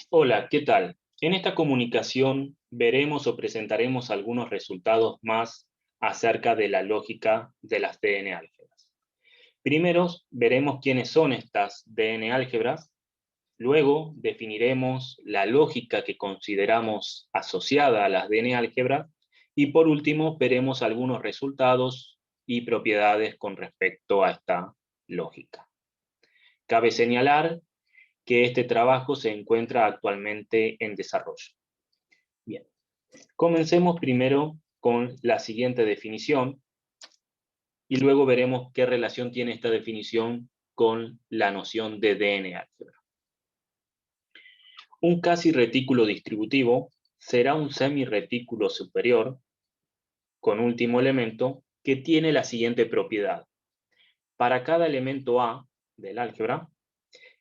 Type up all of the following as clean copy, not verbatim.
Hola, ¿qué tal? En esta comunicación veremos o presentaremos algunos resultados más acerca de la lógica de las DN álgebras. Primero veremos quiénes son estas DN álgebras, luego definiremos la lógica que consideramos asociada a las DN álgebras y por último veremos algunos resultados y propiedades con respecto a esta lógica. Cabe señalar que este trabajo se encuentra actualmente en desarrollo. Bien, comencemos primero con la siguiente definición y luego veremos qué relación tiene esta definición con la noción de DN álgebra. Un casi retículo distributivo será un semirretículo superior con último elemento que tiene la siguiente propiedad. Para cada elemento A del álgebra,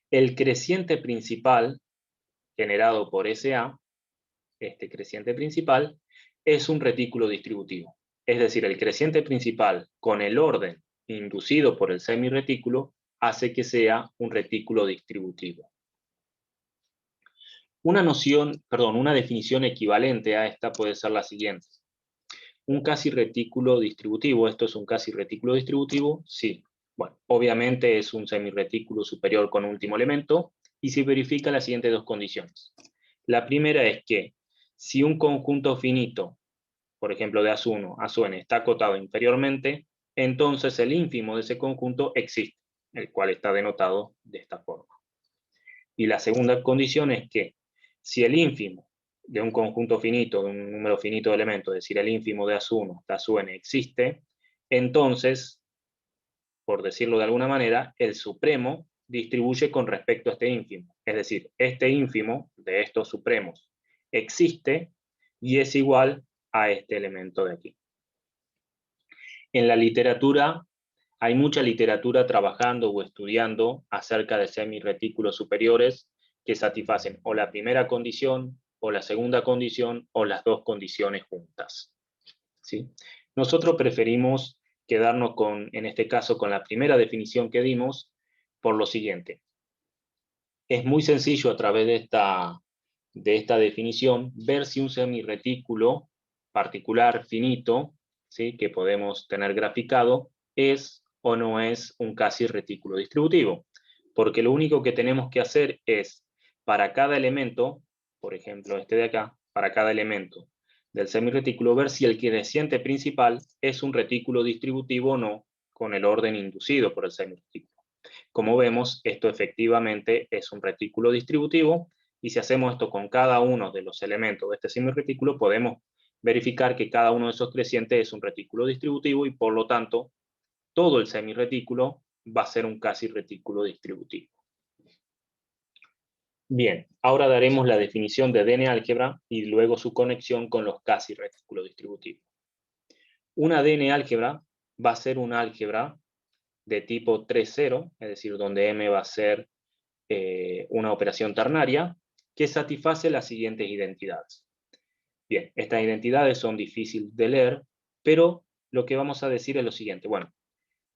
el creciente principal generado por ese A, este creciente principal, es un retículo distributivo. Es decir, el creciente principal con el orden inducido por el semirretículo hace que sea un retículo distributivo. Una definición equivalente a esta puede ser la siguiente. Un casi retículo distributivo, ¿esto es un casi retículo distributivo? Sí. Bueno, obviamente es un semirretículo superior con último elemento y se verifica las siguientes dos condiciones. La primera es que si un conjunto finito, por ejemplo de A1 a N, está acotado inferiormente, entonces el ínfimo de ese conjunto existe, el cual está denotado de esta forma. Y la segunda condición es que si el ínfimo de un conjunto finito, de un número finito de elementos, es decir, el ínfimo de A1 hasta N existe, entonces, por decirlo de alguna manera, el supremo distribuye con respecto a este ínfimo. Es decir, este ínfimo de estos supremos existe y es igual a este elemento de aquí. En la literatura, hay mucha literatura trabajando o estudiando acerca de semirretículos superiores que satisfacen o la primera condición, o la segunda condición, o las dos condiciones juntas. ¿Sí? Nosotros preferimos quedarnos en este caso, con la primera definición que dimos, por lo siguiente. Es muy sencillo a través de esta definición ver si un semirretículo particular finito, ¿sí?, que podemos tener graficado, es o no es un casi retículo distributivo. Porque lo único que tenemos que hacer es, para cada elemento, por ejemplo este de acá, para cada elemento del semirretículo, ver si el creciente principal es un retículo distributivo o no, con el orden inducido por el semirretículo. Como vemos, esto efectivamente es un retículo distributivo, y si hacemos esto con cada uno de los elementos de este semirretículo, podemos verificar que cada uno de esos crecientes es un retículo distributivo, y por lo tanto, todo el semirretículo va a ser un casi retículo distributivo. Bien, ahora daremos la definición de DN álgebra y luego su conexión con los casi retículos distributivos. Una DN álgebra va a ser un álgebra de tipo 3,0, es decir, donde M va a ser una operación ternaria que satisface las siguientes identidades. Bien, estas identidades son difíciles de leer, pero lo que vamos a decir es lo siguiente. Bueno,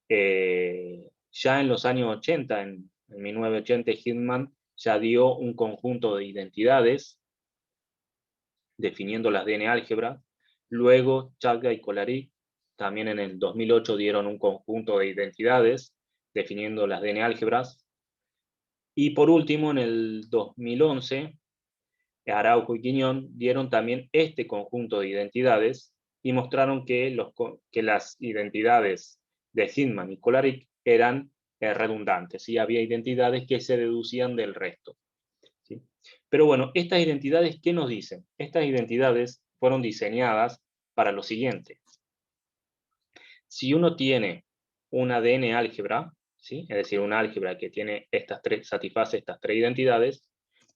ya en los años 80, en 1980, Hinman ya dio un conjunto de identidades definiendo las DN álgebras. Luego, Chalga y Kolárik también en el 2008 dieron un conjunto de identidades definiendo las DN álgebras. Y por último, en el 2011, Araujo y Quiñón dieron también este conjunto de identidades y mostraron que las identidades de Hinman y Kolárik eran redundantes, y había identidades que se deducían del resto, ¿sí? Pero bueno, estas identidades, ¿qué nos dicen? Estas identidades fueron diseñadas para lo siguiente. Si uno tiene una DN álgebra, ¿sí?, es decir, una álgebra que tiene satisface estas tres identidades,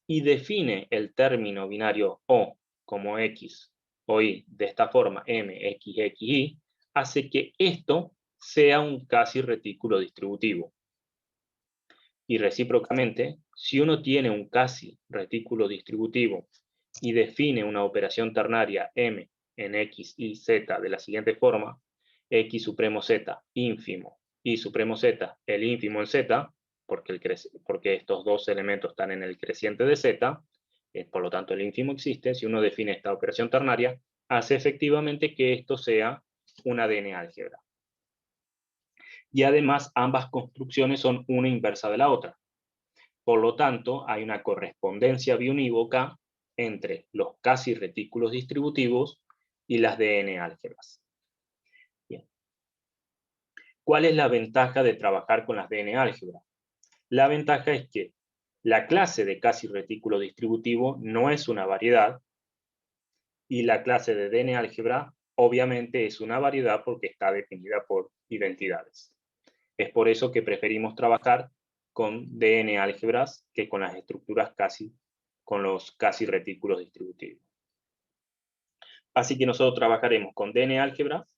y define el término binario O como X o Y de esta forma, M, X, X, Y, hace que esto sea un casi retículo distributivo. Y recíprocamente, si uno tiene un casi retículo distributivo y define una operación ternaria M en X, Y, Z de la siguiente forma: X supremo Z ínfimo, Y supremo Z el ínfimo en Z, porque estos dos elementos están en el creciente de Z, por lo tanto el ínfimo existe, si uno define esta operación ternaria, hace efectivamente que esto sea una ADN álgebra. Y además ambas construcciones son una inversa de la otra. Por lo tanto, hay una correspondencia biunívoca entre los casi retículos distributivos y las DN álgebras. Bien. ¿Cuál es la ventaja de trabajar con las DN álgebras? La ventaja es que la clase de casi retículo distributivo no es una variedad y la clase de DN álgebra obviamente es una variedad porque está definida por identidades. Es por eso que preferimos trabajar con DN álgebras que con las estructuras con los casi retículos distributivos. Así que nosotros trabajaremos con DN álgebras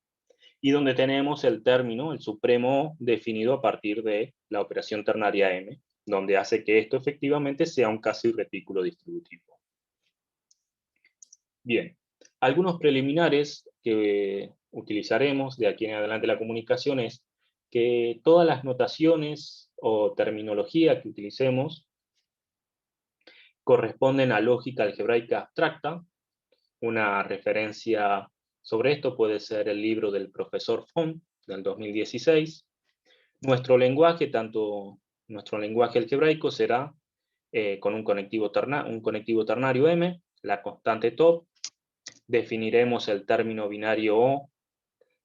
y donde tenemos el término, el supremo definido a partir de la operación ternaria M, donde hace que esto efectivamente sea un casi retículo distributivo. Bien, algunos preliminares que utilizaremos de aquí en adelante la comunicación es que todas las notaciones o terminología que utilicemos corresponden a lógica algebraica abstracta. Una referencia sobre esto puede ser el libro del profesor Font del 2016. Nuestro lenguaje algebraico será con un conectivo ternario M, la constante top. Definiremos el término binario O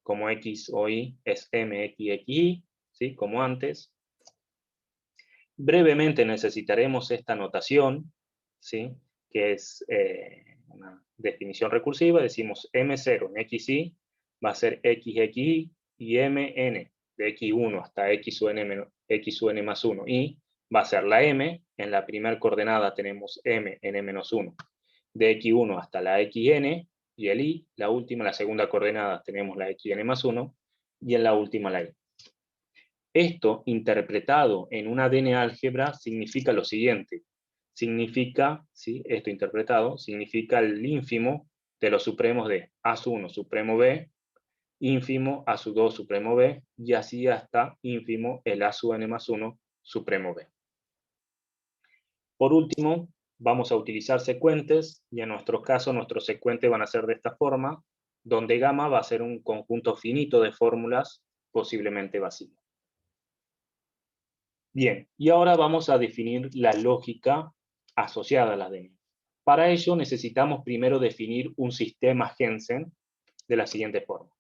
como X o Y es M, X, X, Y, ¿sí? Como antes. Brevemente necesitaremos esta notación, ¿sí? Que es una definición recursiva. Decimos M0 en XY va a ser XXY y MN de X1 hasta X u n más 1. Y va a ser la M, en la primera coordenada tenemos M, N-1, de X1 hasta la XN, y el I, la última, la segunda coordenada tenemos la XN más 1, y en la última la I. Esto, interpretado en una ADN álgebra, significa lo siguiente. Significa, ¿sí? Esto interpretado, significa el ínfimo de los supremos de A1 supremo B, ínfimo A2 supremo B, y así hasta ínfimo el A n más 1 supremo B. Por último, vamos a utilizar secuentes, y en nuestro caso, nuestros secuentes van a ser de esta forma, donde gamma va a ser un conjunto finito de fórmulas, posiblemente vacío. Bien, y ahora vamos a definir la lógica asociada a la ADN. Para ello necesitamos primero definir un sistema Jensen de la siguiente forma.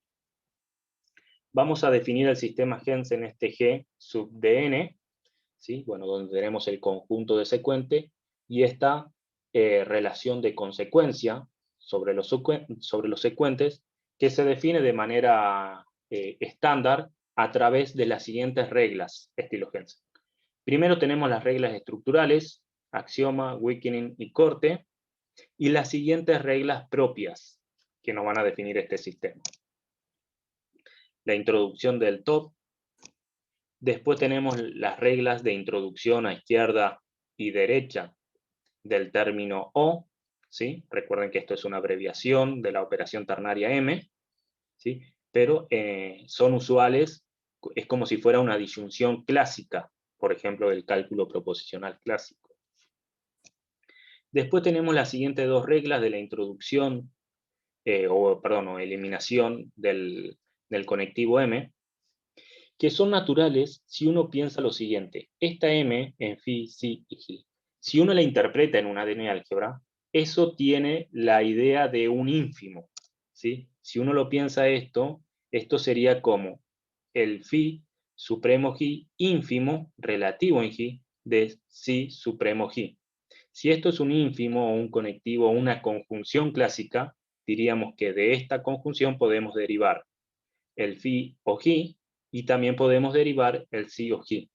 Vamos a definir el sistema Jensen, este G sub dn, ¿sí? Bueno, donde tenemos el conjunto de secuente y esta relación de consecuencia sobre los secuentes que se define de manera estándar a través de las siguientes reglas estilo Jensen. Primero tenemos las reglas estructurales, axioma, weakening y corte, y las siguientes reglas propias que nos van a definir este sistema. La introducción del top. Después tenemos las reglas de introducción a izquierda y derecha del término O, ¿sí? Recuerden que esto es una abreviación de la operación ternaria M, ¿sí? Pero son usuales, es como si fuera una disyunción clásica, por ejemplo, del cálculo proposicional clásico. Después tenemos las siguientes dos reglas de la introducción, o eliminación del conectivo M, que son naturales si uno piensa lo siguiente. Esta M en phi, psi y gi, si uno la interpreta en una ADN álgebra, eso tiene la idea de un ínfimo, ¿sí? Si uno lo piensa esto sería como el phi supremo gi ínfimo relativo en gi de psi supremo gi. Si esto es un ínfimo o un conectivo o una conjunción clásica, diríamos que de esta conjunción podemos derivar el phi o gi y también podemos derivar el psi o gi.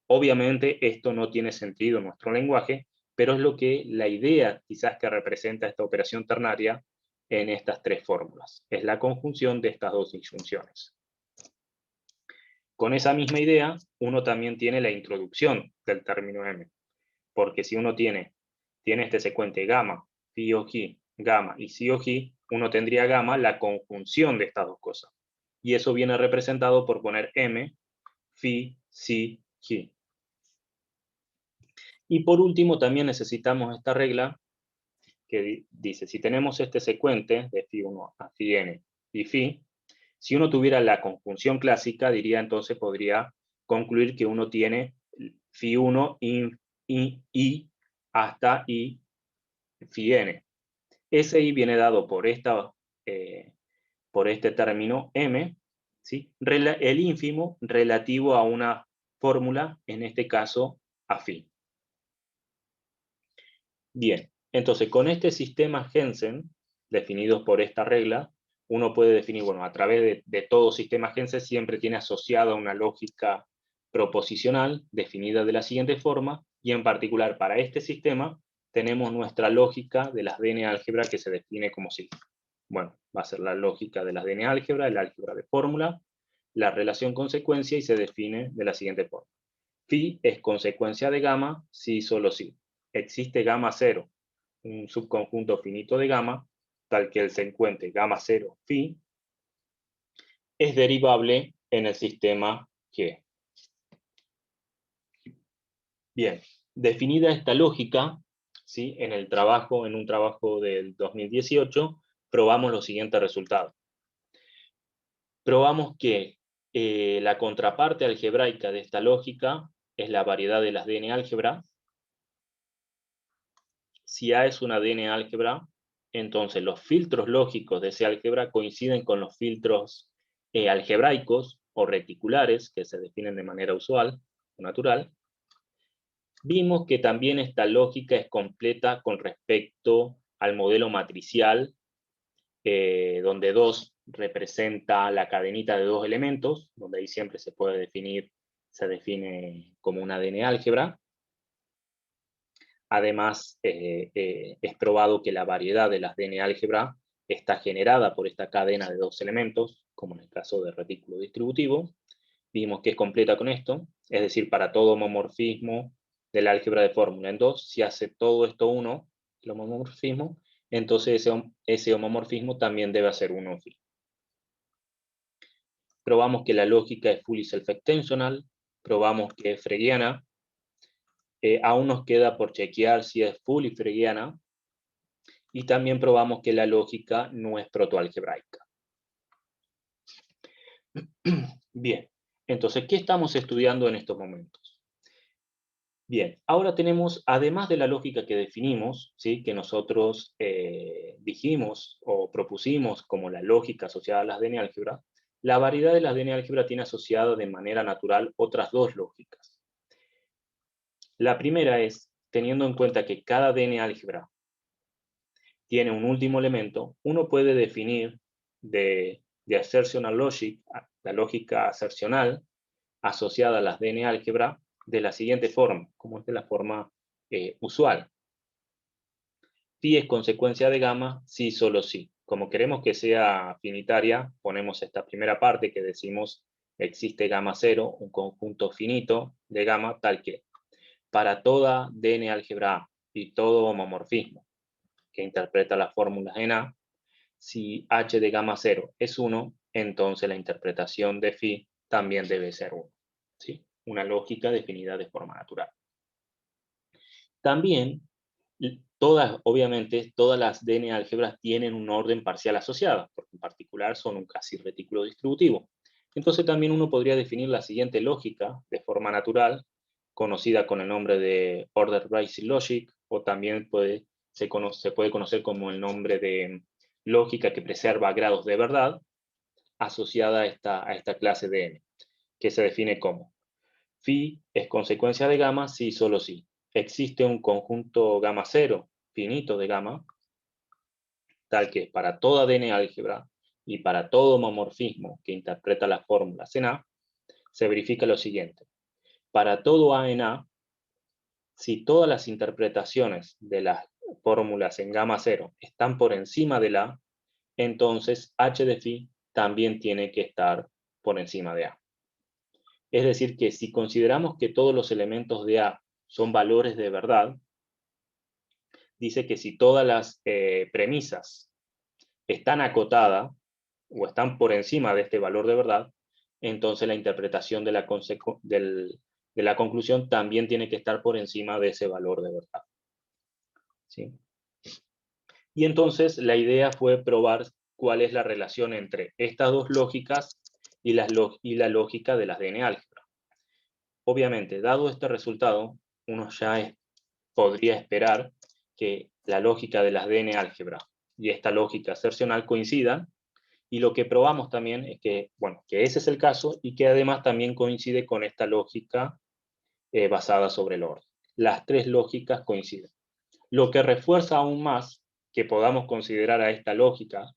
Obviamente esto no tiene sentido en nuestro lenguaje, pero es lo que la idea quizás que representa esta operación ternaria en estas tres fórmulas. Es la conjunción de estas dos disyunciones. Con esa misma idea, uno también tiene la introducción del término M, porque si uno tiene este secuente gamma, phi o gi, gamma y psi o gi, uno tendría gamma la conjunción de estas dos cosas. Y eso viene representado por poner M, phi, psi, gi. Y por último también necesitamos esta regla que dice, si tenemos este secuente de phi1 a phi n y phi, si uno tuviera la conjunción clásica, diría entonces, podría concluir que uno tiene phi1 y hasta i phi n. Ese i viene dado por, por este término m, ¿sí? El ínfimo relativo a una fórmula, en este caso a phi. Bien, entonces con este sistema Jensen, definidos por esta regla, uno puede definir, bueno, a través de todo sistema Jensen siempre tiene asociada una lógica proposicional definida de la siguiente forma, y en particular para este sistema tenemos nuestra lógica de las DN álgebra que se define como sigue. Bueno, va a ser la lógica de las DN álgebra, el álgebra de fórmula, la relación consecuencia y se define de la siguiente forma. Phi es consecuencia de gamma si solo si existe gamma 0, un subconjunto finito de gamma, tal que el secuente gamma 0 phi es derivable en el sistema G. Bien, definida esta lógica, ¿sí? En un trabajo del 2018, probamos los siguientes resultados. Probamos que la contraparte algebraica de esta lógica es la variedad de las DN álgebra. Si A es una DN álgebra, entonces los filtros lógicos de ese álgebra coinciden con los filtros algebraicos o reticulares, que se definen de manera usual o natural. Vimos que también esta lógica es completa con respecto al modelo matricial, donde 2 representa la cadenita de 2 elementos, donde ahí siempre se puede definir, se define como una DN álgebra. Además, es probado que la variedad de las DN álgebra está generada por esta cadena de 2 elementos, como en el caso del retículo distributivo. Vimos que es completa con esto, es decir, para todo homomorfismo del álgebra de fórmula en 2, si hace todo esto 1, el homomorfismo, entonces ese homomorfismo también debe hacer 1 phi. Probamos que la lógica es fully self-extensional, probamos que es fregiana. Aún nos queda por chequear si es fully fregiana, y también probamos que la lógica no es protoalgebraica. Bien, entonces, ¿qué estamos estudiando en estos momentos? Bien, ahora tenemos, además de la lógica que definimos, ¿sí? Que nosotros dijimos o propusimos como la lógica asociada a las DN álgebra, la variedad de las DN álgebra tiene asociada de manera natural otras 2 lógicas. La primera es, teniendo en cuenta que cada DN álgebra tiene un último elemento, uno puede definir de assertional logic, la lógica asercional asociada a las DN álgebra, de la siguiente forma, como es de la forma usual. Phi es consecuencia de gamma si solo si. Como queremos que sea finitaria, ponemos esta primera parte que decimos existe gamma 0, un conjunto finito de gamma tal que para toda DN álgebra A y todo homomorfismo que interpreta las fórmulas en A, si h de gamma 0 es 1, entonces la interpretación de phi también debe ser 1. ¿Sí? Una lógica definida de forma natural. También, obviamente, todas las DN álgebras tienen un orden parcial asociado, porque en particular son un casi retículo distributivo. Entonces también uno podría definir la siguiente lógica de forma natural, conocida con el nombre de Order Rising Logic, o también se puede conocer como el nombre de lógica que preserva grados de verdad, asociada a esta clase de n, que se define como phi es consecuencia de gamma si solo si existe un conjunto gamma 0 finito de gamma, tal que para toda DN álgebra y para todo homomorfismo que interpreta las fórmulas en A, se verifica lo siguiente. Para todo A en A, si todas las interpretaciones de las fórmulas en gamma 0 están por encima de la, entonces h de phi también tiene que estar por encima de A. Es decir, que si consideramos que todos los elementos de A son valores de verdad, dice que si todas las premisas están acotadas o están por encima de este valor de verdad, entonces la interpretación de la conclusión también tiene que estar por encima de ese valor de verdad. ¿Sí? Y entonces la idea fue probar cuál es la relación entre estas dos lógicas y la lógica de las DN-álgebra. Obviamente, dado este resultado, uno ya podría esperar que la lógica de las DN-álgebra y esta lógica asercional coincidan, y lo que probamos también es que, bueno, que ese es el caso y que además también coincide con esta lógica basada sobre el orden. Las tres lógicas coinciden. Lo que refuerza aún más que podamos considerar a esta lógica,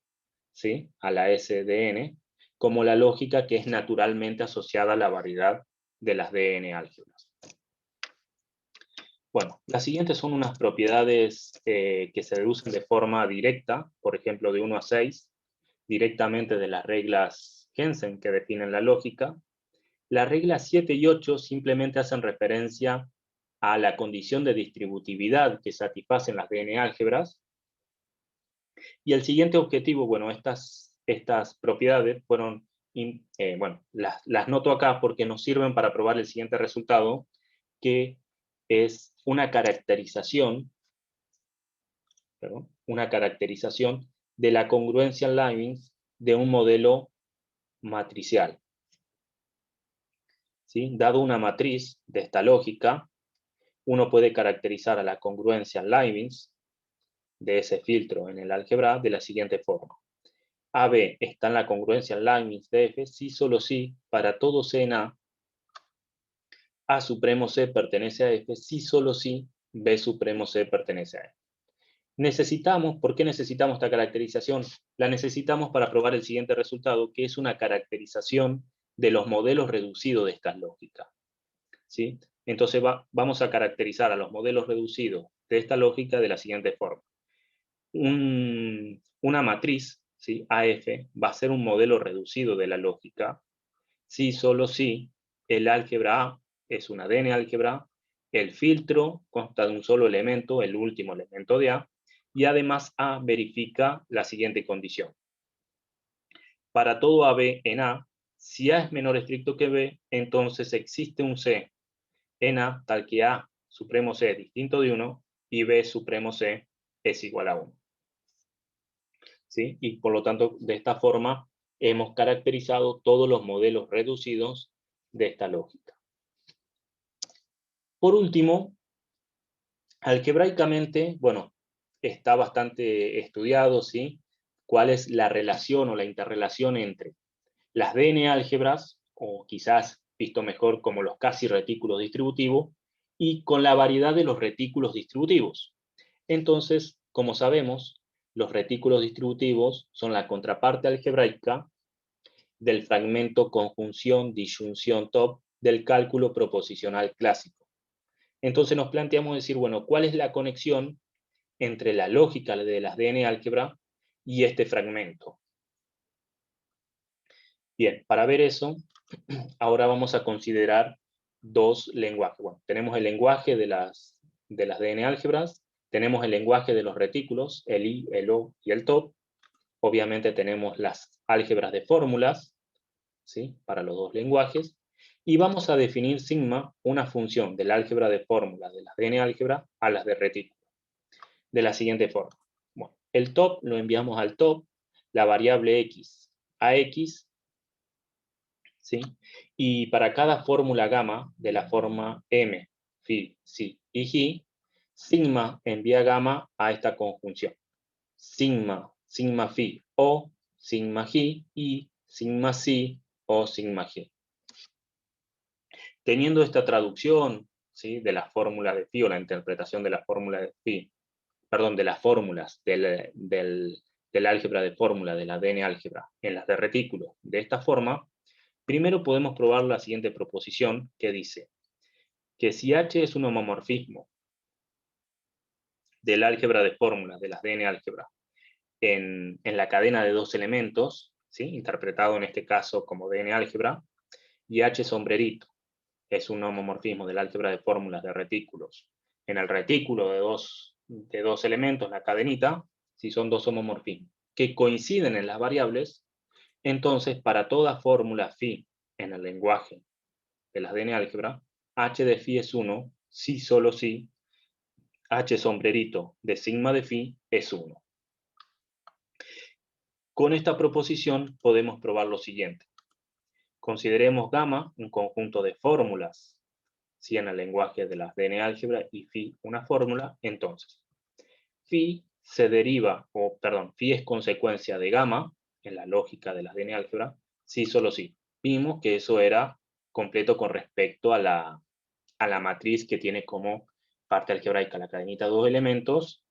¿sí?, a la SDN, como la lógica que es naturalmente asociada a la variedad de las DN álgebras. Bueno, las siguientes son unas propiedades que se deducen de forma directa, por ejemplo, de 1 a 6, directamente de las reglas Jensen que definen la lógica. Las reglas 7 y 8 simplemente hacen referencia a la condición de distributividad que satisfacen las DN álgebras. Y el siguiente objetivo, bueno, estas propiedades fueron, bueno, las noto acá porque nos sirven para probar el siguiente resultado, que es una caracterización de la congruencia en Leibniz de un modelo matricial. ¿Sí? Dado una matriz de esta lógica, uno puede caracterizar a la congruencia en Leibniz de ese filtro en el álgebra de la siguiente forma. AB está en la congruencia en Leibniz de F si solo si para todo C en A supremo C pertenece a F si solo si B supremo C pertenece a F. ¿Por qué necesitamos esta caracterización? La necesitamos para probar el siguiente resultado, que es una caracterización de los modelos reducidos de estas lógicas. ¿Sí? Entonces vamos a caracterizar a los modelos reducidos de esta lógica de la siguiente forma. Una matriz, ¿sí?, AF va a ser un modelo reducido de la lógica si solo si el álgebra A es una DN álgebra, el filtro consta de un solo elemento, el último elemento de A, y además A verifica la siguiente condición. Para todo AB en A, si A es menor estricto que B, entonces existe un C en A tal que A supremo C es distinto de 1 y B supremo C es igual a 1. ¿Sí? Y por lo tanto, de esta forma, hemos caracterizado todos los modelos reducidos de esta lógica. Por último, algebraicamente, bueno, está bastante estudiado, ¿sí?, cuál es la relación o la interrelación entre las DN álgebras, o quizás visto mejor como los casi retículos distributivos, y con la variedad de los retículos distributivos. Entonces, como sabemos, los retículos distributivos son la contraparte algebraica del fragmento conjunción-disyunción-top del cálculo proposicional clásico. Entonces nos planteamos decir, bueno, ¿cuál es la conexión entre la lógica de las DN álgebra y este fragmento? Bien, para ver eso, ahora vamos a considerar dos lenguajes. Bueno, tenemos el lenguaje de las DN álgebras, tenemos el lenguaje de los retículos, el I, el O y el top. Obviamente tenemos las álgebras de fórmulas, ¿sí?, para los dos lenguajes. Y vamos a definir sigma, una función del álgebra de fórmulas de las DN álgebra a las de retículo, de la siguiente forma. Bueno, el top lo enviamos al top, la variable x a x, ¿sí? Y para cada fórmula gamma de la forma m, phi, psi y gi, sigma envía gamma a esta conjunción. Sigma, sigma phi o sigma gi y sigma psi o sigma gi. Teniendo esta traducción, ¿sí?, de la fórmula de phi o la interpretación de la fórmula de phi, perdón, de las fórmulas del álgebra de fórmula de la DN álgebra en las de retículo de esta forma, primero podemos probar la siguiente proposición que dice que si H es un homomorfismo del álgebra de fórmula de las DN álgebra en la cadena de dos elementos, ¿sí?, interpretado en este caso como DN álgebra, y H sombrerito es un homomorfismo del álgebra de fórmulas de retículos en el retículo de dos elementos, la cadenita, si son dos homomorfismos que coinciden en las variables, entonces para toda fórmula phi en el lenguaje de las DN álgebra, H de phi es 1, si solo si H sombrerito de sigma de phi es 1. Con esta proposición podemos probar lo siguiente. Consideremos gamma un conjunto de fórmulas, si en el lenguaje de las de álgebra, y phi una fórmula. Entonces, phi phi es consecuencia de gamma, en la lógica de las de álgebra, si solo si. Vimos que eso era completo con respecto a la matriz que tiene como parte algebraica la cadenita de dos elementos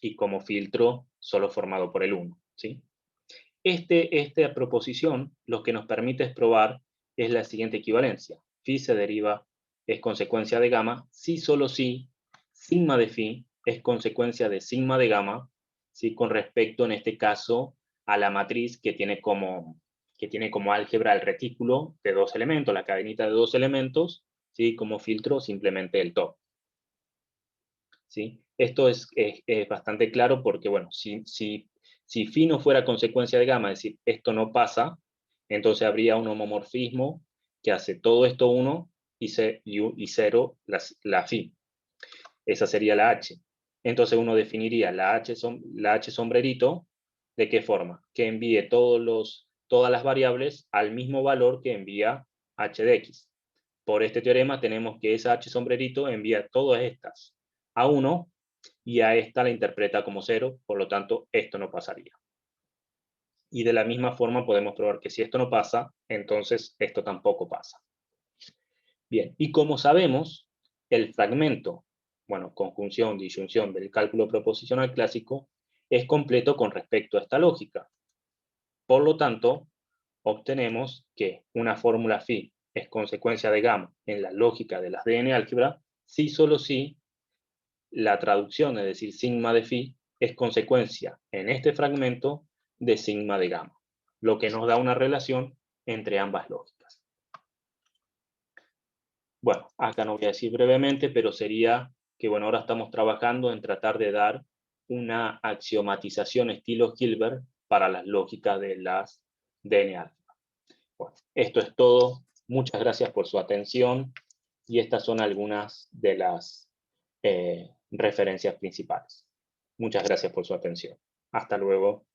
y como filtro solo formado por el 1, ¿sí? Esta proposición lo que nos permite es probar es la siguiente equivalencia. Phi es consecuencia de gamma, si solo si sigma de phi es consecuencia de sigma de gamma, ¿sí? Con respecto, en este caso, a la matriz que tiene como álgebra el retículo de dos elementos, la cadenita de dos elementos, ¿sí? Como filtro simplemente el top. ¿Sí? Esto es bastante claro porque, bueno, si phi no fuera consecuencia de gamma, es decir, esto no pasa, entonces habría un homomorfismo que hace todo esto 1 y 0 la phi. Esa sería la h. Entonces uno definiría la h sombrerito, ¿de qué forma? Que envíe todas las variables al mismo valor que envía h de x. Por este teorema tenemos que esa h sombrerito envía todas estas a 1 y a esta la interpreta como 0, por lo tanto esto no pasaría. Y de la misma forma podemos probar que si esto no pasa, entonces esto tampoco pasa. Bien, y como sabemos, el fragmento, bueno, conjunción, disyunción del cálculo proposicional clásico, es completo con respecto a esta lógica. Por lo tanto, obtenemos que una fórmula phi es consecuencia de gamma en la lógica de las de álgebra, si solo si la traducción, es decir, sigma de phi, es consecuencia en este fragmento de sigma de gamma, lo que nos da una relación entre ambas lógicas. Bueno, acá no voy a decir brevemente, pero sería que, bueno, ahora estamos trabajando en tratar de dar una axiomatización estilo Hilbert para las lógicas de las de álgebra. Bueno, esto es todo. Muchas gracias por su atención y estas son algunas de las referencias principales. Muchas gracias por su atención. Hasta luego.